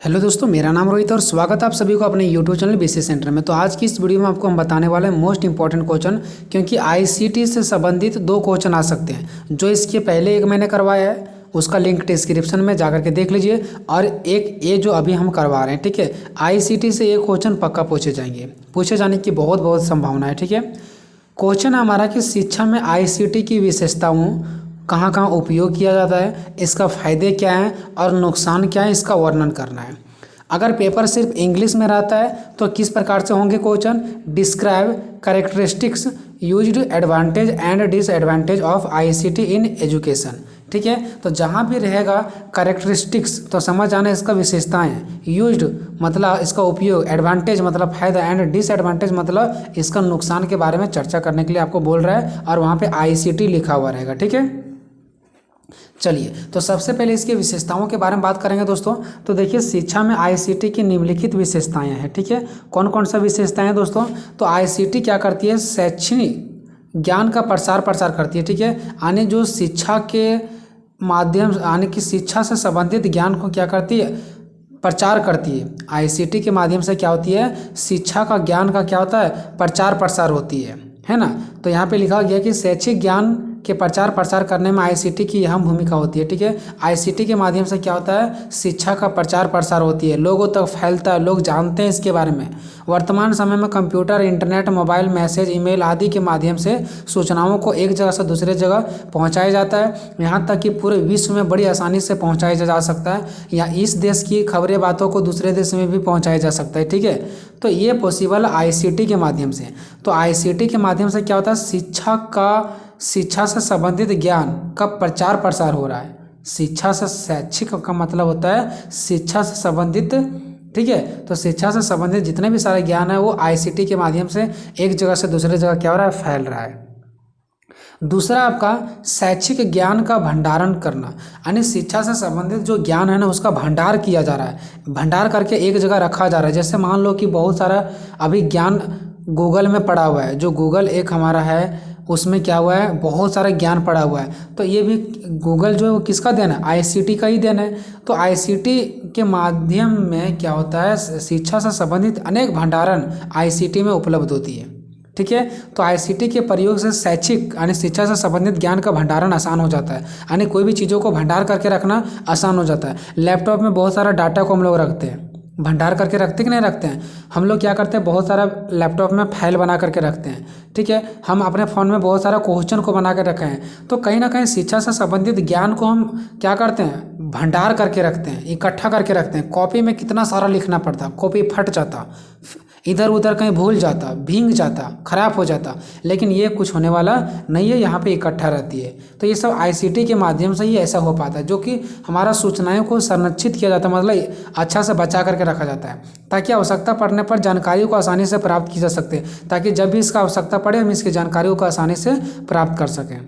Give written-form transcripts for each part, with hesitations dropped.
Hello दोस्तों, मेरा नाम रोहित और स्वागत है आप सभी को अपने यूट्यूब चैनल बीसी सेंटर में। तो आज की इस वीडियो में आपको हम बताने वाले हैं मोस्ट इंपॉर्टेंट क्वेश्चन, क्योंकि आईसीटी से संबंधित दो क्वेश्चन आ सकते हैं। जो इसके पहले एक मैंने करवाया है उसका लिंक डिस्क्रिप्शन में जाकर के देख लीजिए, और एक ये जो अभी हम करवा रहे हैं, ठीक है। आईसीटी से एक क्वेश्चन पक्का पूछे जाएंगे, पूछे जाने की बहुत बहुत संभावना है, ठीक है। क्वेश्चन हमारा कि शिक्षा में आईसीटी की विशेषताओं कहाँ कहाँ उपयोग किया जाता है, इसका फ़ायदे क्या हैं और नुकसान क्या है, इसका वर्णन करना है। अगर पेपर सिर्फ इंग्लिश में रहता है तो किस प्रकार से होंगे question? Describe characteristics used advantage and disadvantage of ICT in education, ठीक है। तो जहाँ भी रहेगा कैरेक्टरिस्टिक्स तो समझ आना इसका विशेषताएं, यूज्ड मतलब इसका उपयोग, एडवांटेज मतलब फायदा, एंड डिसएडवांटेज मतलब इसका नुकसान के बारे में चर्चा करने के लिए आपको बोल रहा है, और वहाँ पे आईसीटी लिखा हुआ रहेगा, ठीक है। चलिए, तो सबसे पहले इसकी विशेषताओं के बारे में बात करेंगे दोस्तों। तो देखिए, शिक्षा में आईसीटी की निम्नलिखित विशेषताएं हैं, ठीक है। कौन कौन सा विशेषताएं हैं दोस्तों? तो आईसीटी क्या करती है? शैक्षणिक ज्ञान का प्रसार करती है, ठीक है। यानी जो शिक्षा के माध्यम, यानी कि शिक्षा से संबंधित ज्ञान को क्या करती है? प्रचार करती है। आईसीटी के माध्यम से क्या होती है? शिक्षा का ज्ञान का क्या होता है? प्रचार प्रसार होती है ना। तो यहाँ पे लिखा गया कि शैक्षिक ज्ञान के प्रचार प्रसार करने में आईसीटी की अहम भूमिका होती है, ठीक है। आईसीटी के माध्यम से क्या होता है? शिक्षा का प्रचार प्रसार होती है, लोगों तक फैलता है, लोग जानते हैं इसके बारे में। वर्तमान समय में computer, internet, mobile, message, email आदि के माध्यम से सूचनाओं को एक जगह से दूसरे जगह पहुंचाया जाता है, यहाँ तक कि पूरे विश्व में बड़ी आसानी से पहुंचाया जा सकता है, या इस देश की खबरें बातों को दूसरे देश में भी पहुंचाया जा सकता है, ठीक है। तो ये पॉसिबल आईसीटी के माध्यम से। तो आईसीटी के माध्यम से क्या होता है? शिक्षा से संबंधित ज्ञान का प्रचार प्रसार हो रहा है। शिक्षा से, शैक्षिक का मतलब होता है शिक्षा से संबंधित, ठीक है। तो शिक्षा से संबंधित जितने भी सारे ज्ञान है वो आईसीटी के माध्यम से एक जगह से दूसरे जगह क्या हो रहा है? फैल रहा है। दूसरा आपका शैक्षिक ज्ञान का भंडारण करना, यानी शिक्षा से संबंधित जो ज्ञान है ना उसका भंडार किया जा रहा है, भंडार करके एक जगह रखा जा रहा है। जैसे मान लो कि बहुत सारा अभी ज्ञान गूगल में पड़ा हुआ है, जो गूगल एक हमारा है, उसमें क्या हुआ है? बहुत सारा ज्ञान पड़ा हुआ है। तो ये भी गूगल जो है वो किसका देन है? आईसीटी का ही देन है। तो आईसीटी के माध्यम में क्या होता है? शिक्षा से संबंधित अनेक भंडारण आईसीटी में उपलब्ध होती है, ठीक है। तो आईसीटी के प्रयोग से शैक्षिक यानी शिक्षा से संबंधित ज्ञान का भंडारण आसान हो जाता है, यानी कोई भी चीज़ों को भंडार करके रखना आसान हो जाता है। लैपटॉप में बहुत सारा डाटा को हम लोग रखते हैं, भंडार करके रखते कि नहीं रखते हैं? हम लोग क्या करते हैं? बहुत सारा लैपटॉप में फाइल बना करके रखते हैं, ठीक है। हम अपने फ़ोन में बहुत सारा क्वेश्चन को बना के रखे हैं। तो कहीं ना कहीं शिक्षा से संबंधित ज्ञान को हम क्या करते हैं? भंडार करके रखते हैं, इकट्ठा करके रखते हैं। कॉपी में कितना सारा लिखना पड़ता, कॉपी फट जाता, इधर उधर कहीं भूल जाता, भींग जाता, खराब हो जाता। लेकिन ये कुछ होने वाला नहीं है, यहाँ पे इकट्ठा रहती है। तो ये सब आईसीटी के माध्यम से ही ऐसा हो पाता है, जो कि हमारा सूचनाओं को संरक्षित किया जाता है, मतलब अच्छा से बचा करके रखा जाता है, ताकि आवश्यकता पड़ने पर जानकारी को आसानी से प्राप्त की जा सकते, ताकि जब भी इसका आवश्यकता पड़े हम इसकी जानकारियों को आसानी से प्राप्त कर सकें।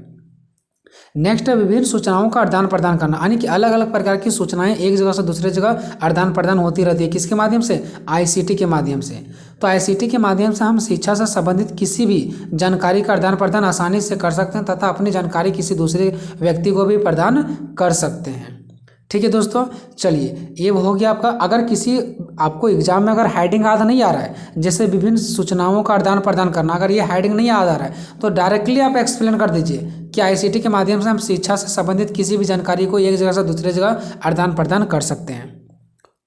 नेक्स्ट है विभिन्न सूचनाओं का आदान प्रदान करना, यानी कि अलग अलग प्रकार की सूचनाएं एक जगह से दूसरे जगह आदान प्रदान होती रहती है। किसके माध्यम से? आईसीटी के माध्यम से। तो आईसीटी के माध्यम से हम शिक्षा से संबंधित किसी भी जानकारी का आदान प्रदान आसानी से कर सकते हैं, तथा अपनी जानकारी किसी दूसरे व्यक्ति को भी प्रदान कर सकते हैं, ठीक है दोस्तों। चलिए, ये हो गया आपका। अगर किसी आपको एग्जाम में अगर हेडिंग याद नहीं आ रहा है, जैसे विभिन्न सूचनाओं का आदान प्रदान करना, अगर ये हेडिंग नहीं याद आ रहा है तो डायरेक्टली आप एक्सप्लेन कर दीजिए कि आईसीटी के माध्यम से हम शिक्षा से संबंधित किसी भी जानकारी को एक जगह से दूसरे जगह आदान प्रदान कर सकते हैं,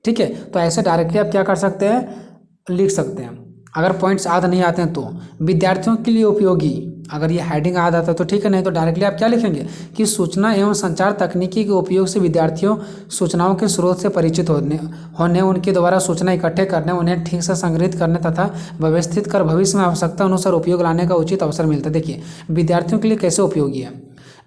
ठीक है। तो ऐसे डायरेक्टली आप क्या कर सकते हैं? लिख सकते हैं। अगर पॉइंट्स याद नहीं आते हैं तो विद्यार्थियों के लिए उपयोगी, अगर ये हेडिंग याद आता है तो ठीक है, नहीं तो डायरेक्टली आप क्या लिखेंगे कि सूचना एवं संचार तकनीकी के उपयोग से विद्यार्थियों सूचनाओं के स्रोत से परिचित होने उनके द्वारा सूचना इकट्ठे करने, उन्हें ठीक से संग्रहित करने तथा व्यवस्थित कर भविष्य में आवश्यकता अनुसार उपयोग लाने का उचित अवसर मिलता है। देखिए, विद्यार्थियों के लिए कैसे उपयोगी है?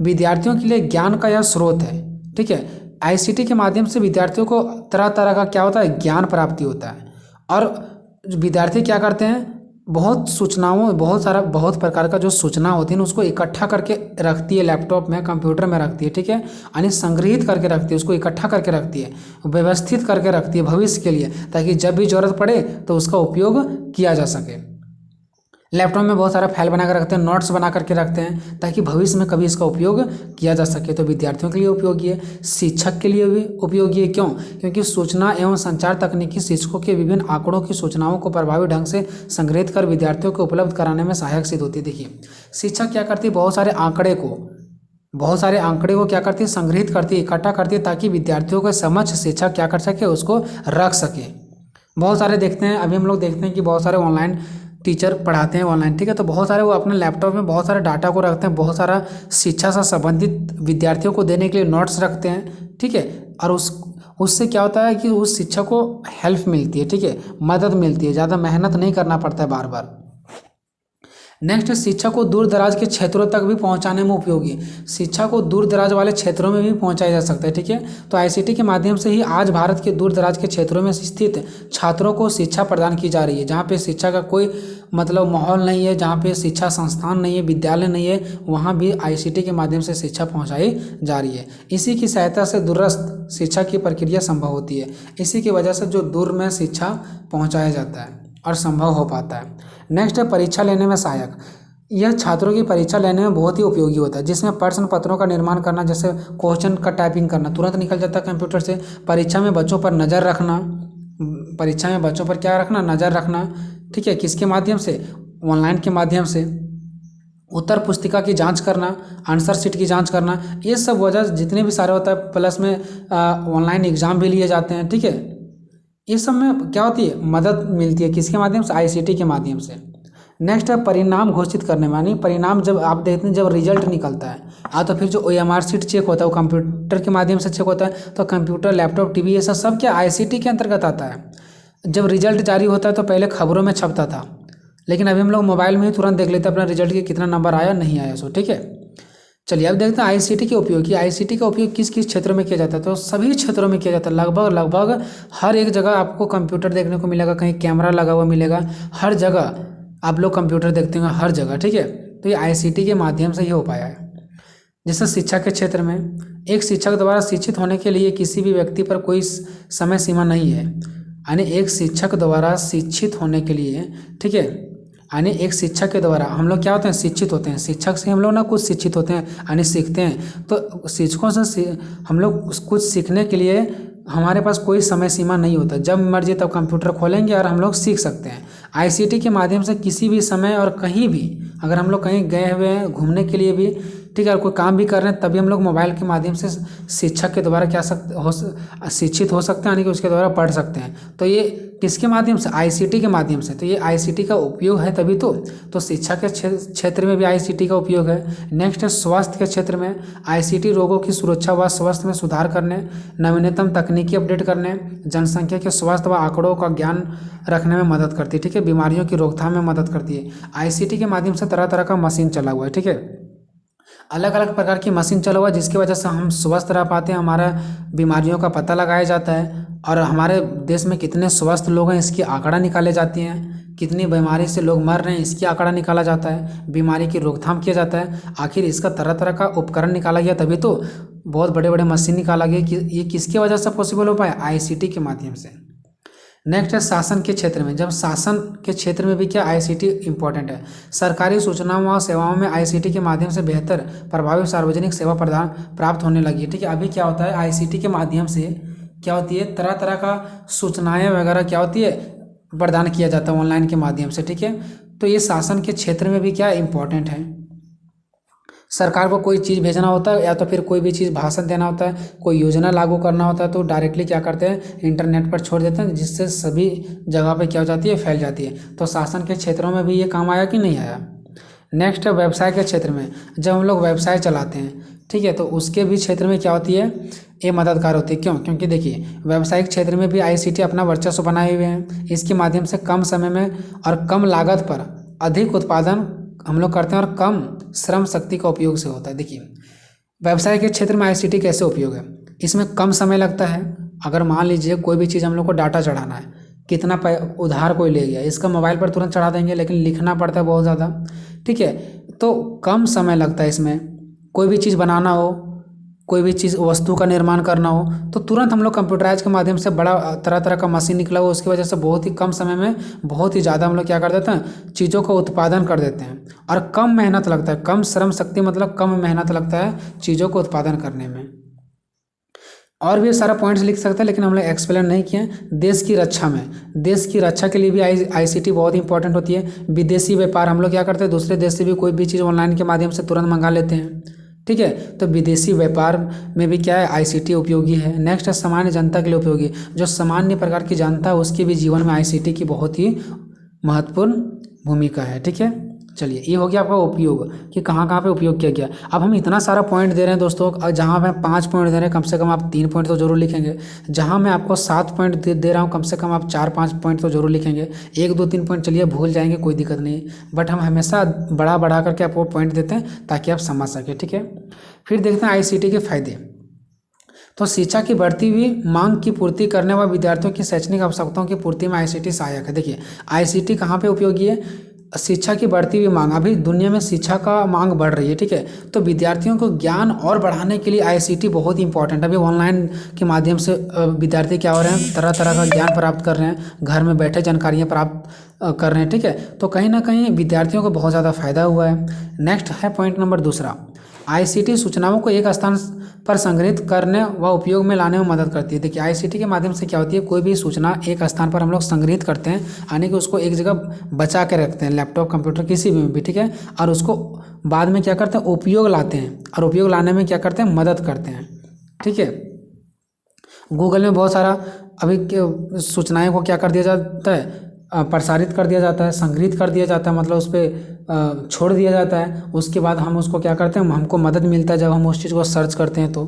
विद्यार्थियों के लिए ज्ञान का यह स्रोत है, ठीक है। आईसीटी के माध्यम से विद्यार्थियों को तरह तरह का क्या होता है? ज्ञान प्राप्ति होता है, और विद्यार्थी क्या करते हैं? बहुत सूचनाओं, बहुत प्रकार का जो सूचना होती है उसको इकट्ठा करके रखती है, लैपटॉप में, कंप्यूटर में रखती है, ठीक है। यानी संग्रहित करके रखती है, उसको इकट्ठा करके रखती है, व्यवस्थित करके रखती है भविष्य के लिए, ताकि जब भी जरूरत पड़े तो उसका उपयोग किया जा सके। लैपटॉप में बहुत सारा फाइल बना कर रखते हैं, नोट्स बना करके रखते हैं, ताकि भविष्य में कभी इसका उपयोग किया जा सके। तो विद्यार्थियों के लिए उपयोगी है, शिक्षक के लिए भी उपयोगी है। क्यों? क्योंकि सूचना एवं संचार तकनीकी शिक्षकों के विभिन्न आंकड़ों की सूचनाओं को प्रभावी ढंग से संग्रहित कर विद्यार्थियों को उपलब्ध कराने में सहायक सिद्ध होती है। देखिए, शिक्षक क्या करती है, बहुत सारे आंकड़े को क्या करती है, संग्रहित करती है, इकट्ठा करती है, ताकि विद्यार्थियों के समझ शिक्षक क्या कर सके, उसको रख सके। बहुत सारे देखते हैं, अभी हम लोग देखते हैं कि बहुत सारे ऑनलाइन टीचर पढ़ाते हैं ऑनलाइन, ठीक है, तो बहुत सारे वो अपने लैपटॉप में बहुत सारे डाटा को रखते हैं, बहुत सारा शिक्षा से संबंधित विद्यार्थियों को देने के लिए नोट्स रखते हैं, ठीक है। और उससे क्या होता है कि उस शिक्षक को हेल्प मिलती है, ठीक है, मदद मिलती है, ज़्यादा मेहनत नहीं करना पड़ता है बार बार। नेक्स्ट, शिक्षा को दूर दराज के क्षेत्रों तक भी पहुंचाने में उपयोगी। शिक्षा को दूर दराज वाले क्षेत्रों में भी पहुंचाया जा सकता है, ठीक है। तो आईसीटी के माध्यम से ही आज भारत के दूर दराज के क्षेत्रों में स्थित छात्रों को शिक्षा प्रदान की जा रही है। जहाँ पे शिक्षा का कोई माहौल नहीं है, जहाँ पे शिक्षा संस्थान नहीं है, विद्यालय नहीं है, वहाँ भी आईसीटी के माध्यम से शिक्षा पहुँचाई जा रही है। इसी की सहायता से दूरस्थ शिक्षा की प्रक्रिया संभव होती है। इसी की वजह से जो दूर में शिक्षा पहुँचाया जाता है और संभव हो पाता है। नेक्स्ट है परीक्षा लेने में सहायक। यह छात्रों की परीक्षा लेने में बहुत ही उपयोगी होता है, जिसमें प्रश्न पत्रों का निर्माण करना, जैसे क्वेश्चन का टाइपिंग करना तुरंत निकल जाता है कंप्यूटर से। परीक्षा में बच्चों पर नज़र रखना, नज़र रखना, ठीक है, किसके माध्यम से, ऑनलाइन के माध्यम से। उत्तर पुस्तिका की जांच करना, आंसर शीट की जांच करना, ये सब वजह जितने भी सारे होता है, प्लस में ऑनलाइन एग्ज़ाम भी लिए जाते हैं, ठीक है। ये सब में क्या होती है, मदद मिलती है, किसके माध्यम से, आईसीटी के माध्यम से। नेक्स्ट है परिणाम घोषित करने में, यानी परिणाम जब आप देखते हैं, जब रिजल्ट निकलता है तो फिर जो ओएमआर शीट चेक होता है वो कंप्यूटर के माध्यम से चेक होता है। तो कंप्यूटर, लैपटॉप, टीवी, ये सब क्या आईसीटी के अंतर्गत आता है। जब रिजल्ट जारी होता है तो पहले खबरों में छपता था, लेकिन अभी हम लोग मोबाइल में ही तुरंत देख लेते हैं अपना रिजल्ट के कितना नंबर आया नहीं आया, सो ठीक है। चलिए अब देखते हैं आईसीटी के उपयोग की। आईसीटी का उपयोग किस किस क्षेत्रों में किया जाता है, तो सभी क्षेत्रों में किया जाता है। लगभग हर एक जगह आपको कंप्यूटर देखने को मिलेगा, कहीं कैमरा लगा हुआ मिलेगा, हर जगह आप लोग कंप्यूटर देखते हैं, हर जगह, ठीक है। तो ये आईसीटी के माध्यम से ही हो पाया है। जैसे शिक्षा के क्षेत्र में, एक शिक्षक द्वारा शिक्षित होने के लिए किसी भी व्यक्ति पर कोई समय सीमा नहीं है। यानी एक शिक्षक द्वारा शिक्षित होने के लिए, ठीक है, यानी एक शिक्षक के द्वारा हम लोग क्या होते हैं, शिक्षित होते हैं। शिक्षक से हम लोग ना कुछ शिक्षित होते हैं, यानी सीखते हैं। तो शिक्षकों से हम लोग कुछ सीखने के लिए हमारे पास कोई समय सीमा नहीं होता, जब मर्जी तब कंप्यूटर खोलेंगे और हम लोग सीख सकते हैं। आईसीटी के माध्यम से किसी भी समय और कहीं भी, अगर हम लोग कहीं गए हुए हैं घूमने के लिए भी, ठीक है, और कोई काम भी कर रहे हैं, तभी हम लोग मोबाइल के माध्यम से शिक्षक के द्वारा शिक्षित हो सकते हैं, यानी कि उसके द्वारा पढ़ सकते हैं। तो ये किसके माध्यम से, आईसीटी के माध्यम से। तो ये आईसीटी का उपयोग है तभी तो शिक्षा के क्षेत्र में भी आईसीटी का उपयोग है। नेक्स्ट है स्वास्थ्य के क्षेत्र में। आईसीटी रोगों की सुरक्षा व स्वास्थ्य में सुधार करने, नवीनतम तकनीकी अपडेट करने, जनसंख्या के स्वास्थ्य व आंकड़ों का ज्ञान रखने में मदद करती है, ठीक है। बीमारियों की रोकथाम में मदद करती है। आईसीटी के माध्यम से तरह तरह का मशीन चला हुआ है, ठीक है, अलग अलग प्रकार की मशीन चला हुआ है, जिसकी वजह से हम स्वस्थ रह पाते हैं, हमारा बीमारियों का पता लगाया जाता है, और हमारे देश में कितने स्वस्थ लोग हैं इसकी आंकड़ा निकाले जाती हैं, कितनी बीमारी से लोग मर रहे हैं इसकी आंकड़ा निकाला जाता है, बीमारी की रोकथाम किया जाता है। आखिर इसका तरह तरह का उपकरण निकाला गया, तभी तो बहुत बड़े बड़े मशीन निकाला गया। कि ये किसकी वजह से पॉसिबल हो पाया, आईसीटी के माध्यम से। नेक्स्ट है शासन के क्षेत्र में। जब शासन के क्षेत्र में भी क्या आईसीटी इंपॉर्टेंट है। सरकारी सूचनाओं व सेवाओं में आईसीटी के माध्यम से बेहतर प्रभावी सार्वजनिक सेवा प्रदान प्राप्त होने लगी है, ठीक है। अभी क्या होता है, आईसीटी के माध्यम से क्या होती है, तरह तरह का सूचनाएं वगैरह क्या होती है, प्रदान किया जाता है ऑनलाइन के माध्यम से, ठीक है। तो ये शासन के क्षेत्र में भी क्या इंपॉर्टेंट है। सरकार को कोई चीज़ भेजना होता है, या तो फिर कोई भी चीज़ भाषण देना होता है, कोई योजना लागू करना होता है, तो डायरेक्टली क्या करते हैं, इंटरनेट पर छोड़ देते हैं, जिससे सभी जगह पे क्या हो जाती है, फैल जाती है। तो शासन के क्षेत्रों में भी ये काम आया कि नहीं आया। नेक्स्ट है व्यवसाय के क्षेत्र में। जब हम लोग व्यवसाय चलाते हैं, ठीक है, तो उसके भी क्षेत्र में क्या होती है, ये मददगार होती है। क्यों? क्योंकि देखिए व्यावसायिक क्षेत्र में भी आईसीटी अपना वर्चस्व बनाए हुए हैं। इसके माध्यम से कम समय में और कम लागत पर अधिक उत्पादन हम लोग करते हैं, और कम श्रम शक्ति का उपयोग से होता है। देखिए व्यवसाय के क्षेत्र में आईसीटी कैसे उपयोग है, इसमें कम समय लगता है। अगर मान लीजिए कोई भी चीज़ हम लोग को डाटा चढ़ाना है, कितना उधार कोई ले गया, इसका मोबाइल पर तुरंत चढ़ा देंगे, लेकिन लिखना पड़ता है बहुत ज़्यादा, ठीक है। तो कम समय लगता है इसमें। कोई भी चीज़ बनाना हो, कोई भी चीज़ वस्तु का निर्माण करना हो तो तुरंत हम लोग कंप्यूटराइज के माध्यम से बड़ा तरह तरह का मशीन निकला हुआ, उसकी वजह से बहुत ही कम समय में बहुत ही ज़्यादा हम लोग क्या कर देते हैं, चीज़ों का उत्पादन कर देते हैं और कम मेहनत लगता है, कम श्रम शक्ति मतलब कम मेहनत लगता है चीज़ों को उत्पादन करने में। और भी सारा पॉइंट्स लिख सकते हैं लेकिन हम लोग एक्सप्लेन नहीं किए। देश की रक्षा में, देश की रक्षा के लिए भी आईसीटी बहुत इंपॉर्टेंट होती है। विदेशी व्यापार, हम लोग क्या करते हैं, दूसरे देश से भी कोई भी चीज़ ऑनलाइन के माध्यम से तुरंत मंगा लेते हैं, ठीक है। तो विदेशी व्यापार में भी क्या है, आईसीटी उपयोगी है। नेक्स्ट है सामान्य जनता के लिए उपयोगी, जो सामान्य प्रकार की जनता है उसके भी जीवन में आईसीटी की बहुत ही महत्वपूर्ण भूमिका है, ठीक है। चलिए, ये हो गया आपका उपयोग कि कहाँ कहाँ पे उपयोग किया गया। अब हम इतना सारा पॉइंट दे रहे हैं दोस्तों, जहाँ मैं 5 पॉइंट दे रहे हैं कम से कम आप 3 पॉइंट तो जरूर लिखेंगे। जहाँ मैं आपको 7 पॉइंट दे रहा हूँ कम से कम आप 4-5 पॉइंट तो जरूर लिखेंगे। 1, 2, 3 पॉइंट चलिए भूल जाएंगे, कोई दिक्कत नहीं, बट हम हमेशा बढ़ा करके आपको पॉइंट देते हैं ताकि आप समझ सकें, ठीक है। फिर देखते हैं आईसीटी के फायदे। तो शिक्षा की बढ़ती हुई मांग की पूर्ति करने व विद्यार्थियों की शैक्षणिक आवश्यकताओं की पूर्ति में आईसीटी सहायक है। देखिए, आईसीटी कहाँ पे उपयोगी है, शिक्षा की बढ़ती हुई मांग, अभी दुनिया में शिक्षा का मांग बढ़ रही है, ठीक है। तो विद्यार्थियों को ज्ञान और बढ़ाने के लिए आईसीटी बहुत इंपॉर्टेंट है। अभी ऑनलाइन के माध्यम से विद्यार्थी क्या हो रहे हैं, तरह तरह का ज्ञान प्राप्त कर रहे हैं, घर में बैठे जानकारियाँ प्राप्त कर रहे हैं, ठीक है। तो कहीं ना कहीं विद्यार्थियों को बहुत ज़्यादा फायदा हुआ है। नेक्स्ट है पॉइंट नंबर 2, आईसीटी सूचनाओं को एक स्थान पर संग्रहित करने व उपयोग में लाने में मदद करती है। देखिए, आईसीटी के माध्यम से क्या होती है, कोई भी सूचना एक स्थान पर हम लोग संग्रहित करते हैं, यानी कि उसको एक जगह बचा के रखते हैं, लैपटॉप, कंप्यूटर, किसी भी, ठीक है। और उसको बाद में क्या करते हैं, उपयोग लाते हैं, और उपयोग लाने में क्या करते हैं, मदद करते हैं, ठीक है। गूगल में बहुत सारा अभी सूचनाएँ को क्या कर दिया जाता है, प्रसारित कर दिया जाता है, संग्रहित कर दिया जाता है, मतलब उस पर छोड़ दिया जाता है। उसके बाद हम उसको क्या करते हैं, हमको मदद मिलता है जब हम उस चीज़ को सर्च करते हैं। तो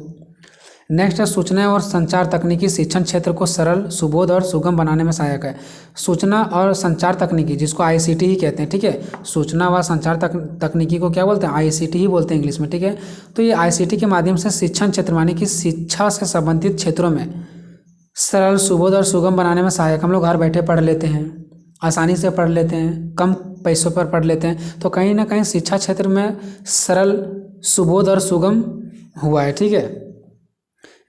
नेक्स्ट है सूचना और संचार तकनीकी शिक्षण क्षेत्र को सरल, सुबोध और सुगम बनाने में सहायक है। सूचना और संचार तकनीकी, जिसको आईसीटी ही कहते हैं, ठीक है। सूचना व संचार तकनीकी को क्या बोलते हैं, आईसीटी ही बोलते हैं इंग्लिश में, ठीक है। तो ये आईसीटी के माध्यम से शिक्षण क्षेत्र मानी कि शिक्षा से संबंधित क्षेत्रों में सरल, सुबोध और सुगम बनाने में सहायक। हम लोग घर बैठे पढ़ लेते हैं, आसानी से पढ़ लेते हैं, कम पैसों पर पढ़ लेते हैं। तो कहीं ना कहीं शिक्षा क्षेत्र में सरल, सुबोध और सुगम हुआ है, ठीक है।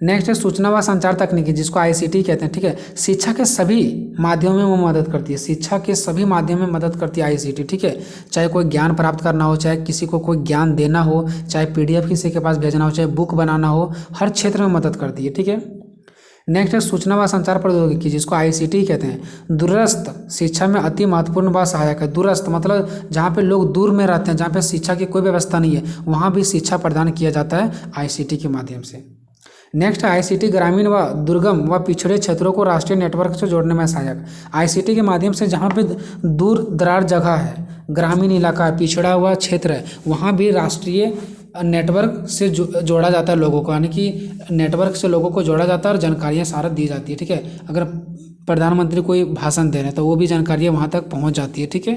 नेक्स्ट है सूचना व संचार तकनीकी, जिसको आईसीटी कहते हैं, ठीक है। शिक्षा के सभी माध्यमों में वो मदद करती है, शिक्षा के सभी माध्यम में मदद करती है आईसीटी, ठीक है। चाहे कोई ज्ञान प्राप्त करना हो, चाहे किसी को कोई ज्ञान देना हो, चाहे पीडीएफ किसी के पास भेजना हो, चाहे बुक बनाना हो, हर क्षेत्र में मदद करती है, ठीक है। नेक्स्ट है सूचना व संचार प्रौद्योगिकी, जिसको आईसीटी कहते हैं। दूरस्थ शिक्षा में अति महत्वपूर्ण व सहायक है। दूरस्थ मतलब जहाँ पे लोग दूर में रहते हैं, जहाँ पे शिक्षा की कोई व्यवस्था नहीं है, वहाँ भी शिक्षा प्रदान किया जाता है आईसीटी के माध्यम से। नेक्स्ट है आईसीटी ग्रामीण व दुर्गम व पिछड़े क्षेत्रों को राष्ट्रीय नेटवर्क से जोड़ने में सहायक। आईसीटी के माध्यम से जहाँ पे दूर दरार जगह है, ग्रामीण इलाका है, पिछड़ा हुआ क्षेत्र है, वहाँ भी राष्ट्रीय नेटवर्क से जोड़ा जाता है लोगों को, यानी कि नेटवर्क से लोगों को जोड़ा जाता है और जानकारियाँ सारा दी जाती है, ठीक है। अगर प्रधानमंत्री कोई भाषण दे रहे हैं तो वो भी जानकारियाँ वहाँ तक पहुँच जाती है, ठीक है।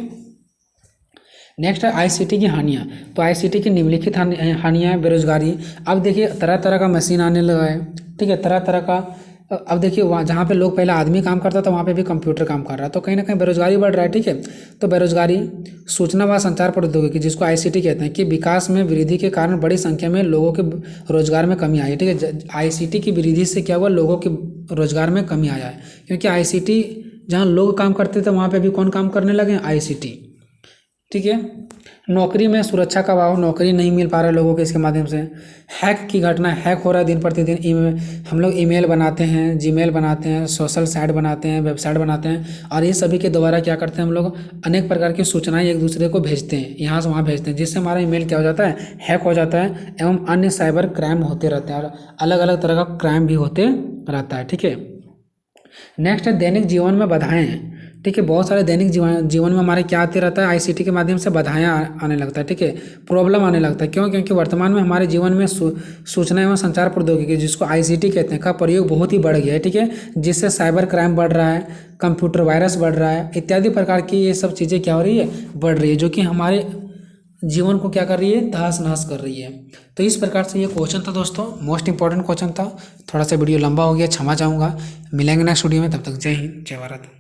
नेक्स्ट है आईसीटी की हानियाँ। तो आईसीटी की निम्नलिखित हानियाँ हैं। बेरोजगारी, अब देखिए तरह तरह का मशीन आने लगा है, ठीक है, तरह तरह का। अब देखिए वहाँ जहाँ पे लोग पहले आदमी काम करता था, वहाँ पे भी कंप्यूटर काम कर रहा है, तो कहीं ना कहीं बेरोजगारी बढ़ रहा है, ठीक है। तो बेरोजगारी, सूचना व संचार प्रौद्योगिकी, जिसको आईसीटी कहते हैं, कि विकास में वृद्धि के कारण बड़ी संख्या में लोगों के रोजगार में कमी आई है, ठीक है। आईसीटी की वृद्धि से क्या हुआ, लोगों के रोजगार में कमी आया है, क्योंकि आईसीटी जहाँ लोग काम करते थे वहाँ पे भी कौन काम करने लगे, आईसीटी, ठीक है। नौकरी में सुरक्षा का अभाव, नौकरी नहीं मिल पा रहा है लोगों के इसके माध्यम से। हैक की घटना, हैक हो रहा है दिन प्रतिदिन। हम लोग ईमेल बनाते हैं, जीमेल बनाते हैं, सोशल साइट बनाते हैं, वेबसाइट बनाते हैं, और ये सभी के द्वारा क्या करते हैं, हम लोग अनेक प्रकार की सूचनाएं एक दूसरे को भेजते हैं, यहाँ से वहाँ भेजते हैं, जिससे हमारा ईमेल क्या हो जाता है, हैक हो जाता है, एवं अन्य साइबर क्राइम होते रहते हैं, और अलग अलग तरह का क्राइम भी होते रहता है, ठीक है। नेक्स्ट है दैनिक जीवन में बाधाएं, ठीक है। बहुत सारे दैनिक जीवन में हमारे क्या आते रहता है, आईसीटी के माध्यम से बाधाएं आने लगता है, ठीक है, प्रॉब्लम आने लगता है। क्यों? क्योंकि वर्तमान में हमारे जीवन में सूचना एवं संचार प्रौद्योगिकी, जिसको आईसीटी कहते हैं, का प्रयोग बहुत ही बढ़ गया है, ठीक है, जिससे साइबर क्राइम बढ़ रहा है, कंप्यूटर वायरस बढ़ रहा है, इत्यादि प्रकार की ये सब चीज़ें क्या हो रही है, बढ़ रही है, जो कि हमारे जीवन को क्या कर रही है, तहस नहस कर रही है। तो इस प्रकार से ये क्वेश्चन था दोस्तों, मोस्ट इंपॉर्टेंट क्वेश्चन था। थोड़ा सा वीडियो लंबा हो गया, क्षमा चाहूँगा। मिलेंगे नेक्स्ट वीडियो में, तब तक जय हिंद, जय भारत।